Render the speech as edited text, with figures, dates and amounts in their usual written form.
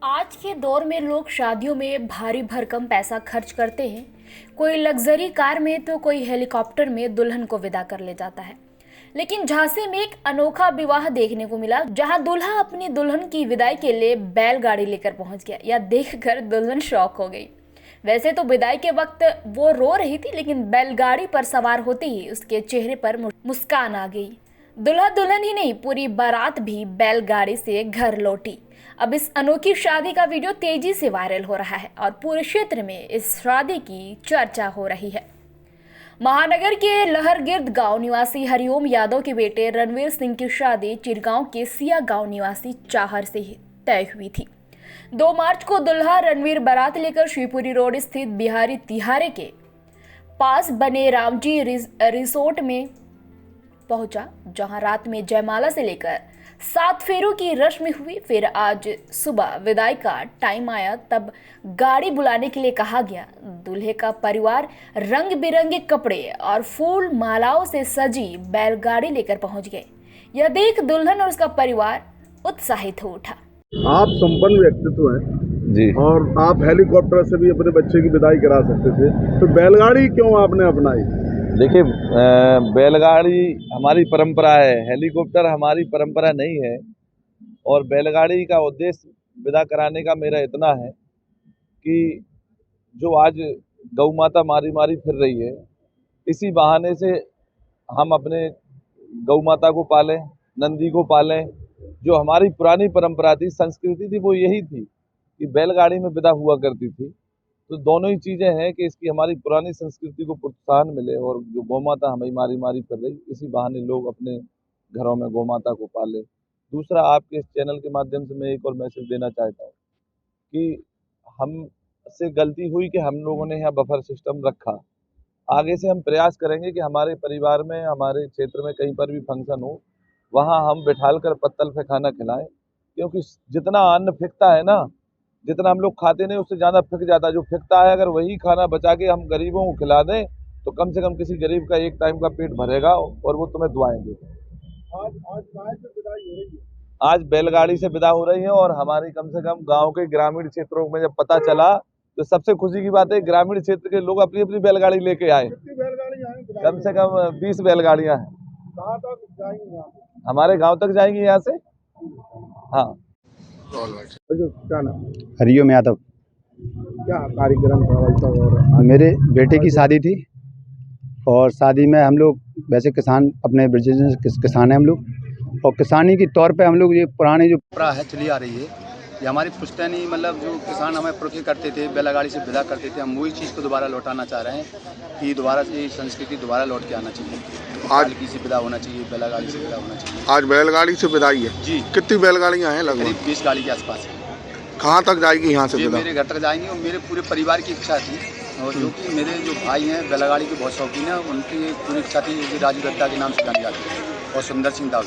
आज के दौर में लोग शादियों में भारी भरकम पैसा खर्च करते हैं। कोई लग्जरी कार में तो कोई हेलीकॉप्टर में दुल्हन को विदा कर ले जाता है। लेकिन झांसी में एक अनोखा विवाह देखने को मिला, जहां दूल्हा अपनी दुल्हन की विदाई के लिए बैलगाड़ी लेकर पहुंच गया। यह देखकर दुल्हन शॉक हो गई। वैसे तो विदाई के वक्त वो रो रही थी, लेकिन बैलगाड़ी पर सवार होते ही उसके चेहरे पर मुस्कान आ गई। दूल्हा दुल्हन ही नहीं, पूरी बारात भी बैलगाड़ी से घर लौटी। अब इस अनोखी शादी का वीडियो तेजी से वायरल हो रहा है और पूरे क्षेत्र में इस शादी की चर्चा हो रही है। महानगर के लहरगिर्द गांव निवासी हरिओम यादव के बेटे रणवीर सिंह की शादी चिरगांव के सिया गांव निवासी चाहर से ही तय हुई थी। 2 मार्च को दुल्हा रणवीर बारात लेकर शिवपुरी रोड स्थित बिहारी तिहारे के पास बने रामजी रिसोर्ट में पहुंचा, जहां रात में जयमाला से लेकर 7 फेरों की रस्म हुई। फिर आज सुबह विदाई का टाइम आया, तब गाड़ी बुलाने के लिए कहा गया। दूल्हे का परिवार रंग बिरंगे कपड़े और फूल मालाओं से सजी बैलगाड़ी लेकर पहुंच गए। यह देख दुल्हन और उसका परिवार उत्साहित हो उठा। आप संपन्न व्यक्तित्व हैं जी, और आप हेलीकॉप्टर से भी अपने बच्चे की विदाई करा सकते थे, तो बैलगाड़ी क्यों आपने अपनाई? देखिए बैलगाड़ी हमारी परंपरा है, हेलीकॉप्टर हमारी परंपरा नहीं है। और बैलगाड़ी का उद्देश्य विदा कराने का मेरा इतना है कि जो आज गौ माता मारी मारी फिर रही है, इसी बहाने से हम अपने गौ माता को पालें, नंदी को पालें। जो हमारी पुरानी परंपरा थी, संस्कृति थी, वो यही थी कि बैलगाड़ी में विदा हुआ करती थी। तो दोनों ही चीज़ें हैं कि इसकी हमारी पुरानी संस्कृति को प्रोत्साहन मिले और जो गौ माता हमें मारी मारी फिर रही, इसी बहाने लोग अपने घरों में गौ माता को पाले। दूसरा, आपके इस चैनल के माध्यम से मैं एक और मैसेज देना चाहता हूँ कि हमसे गलती हुई कि हम लोगों ने यहाँ बफर सिस्टम रखा। आगे से हम प्रयास करेंगे कि हमारे परिवार में, हमारे क्षेत्र में कहीं पर भी फंक्शन हो, वहाँ हम बिठाल कर पत्तल पे खाना खिलाएं। क्योंकि जितना अन्न फिकता है ना, जितना हम लोग खाते नहीं उससे ज़्यादा फिक जाता है। जो फिकता है, अगर वही खाना बचा के हम गरीबों को खिला दें तो कम से कम किसी गरीब का एक टाइम का पेट भरेगा और वो तुम्हें दुआएं देगा। आज बैलगाड़ी से विदा हो रही है और हमारी कम से कम गांव के ग्रामीण क्षेत्रों में जब पता चला तो सबसे खुशी की बात है, ग्रामीण क्षेत्र के लोग अपनी अपनी बैलगाड़ी लेके आए। कम से कम 20 बैलगाड़ियाँ हैं, हमारे गाँव तक जाएंगी यहाँ से। हाँ, क्या नाम? हरिओम यादव। क्या कार्यक्रम था वैसा? और मेरे बेटे की शादी थी और शादी में हम लोग वैसे किसान, अपने बिजनेस किसान हैं हम लोग, और किसानी के तौर पे हम लोग ये पुरानी जो परंपरा है चली आ रही है, ये हमारी पुश्तैनी मतलब जो किसान हमें पुरखे करते थे, बैलगाड़ी से विदा करते थे, हम वही चीज़ को दोबारा लौटाना चाह रहे हैं कि दोबारा से ये संस्कृति दोबारा लौट के आना चाहिए। आज की से विदा होना चाहिए, बैलगाड़ी से विदा होना चाहिए। आज बैलगाड़ी से विदाई है जी। कितनी बैलगाड़ियाँ हैं? लगभग करीब 20 गाड़ी के आसपास है। कहाँ तक जाएगी यहाँ से ये विदा? मेरे घर तक जाएंगे और मेरे पूरे परिवार की इच्छा थी, और जो कि मेरे जो भाई हैं बैलगाड़ी के बहुत शौकीन हैं, उनकी पूरी इच्छा थी कि राजू दत्ता के नाम से गाड़ी आती है और सुंदर सिंह दाऊ।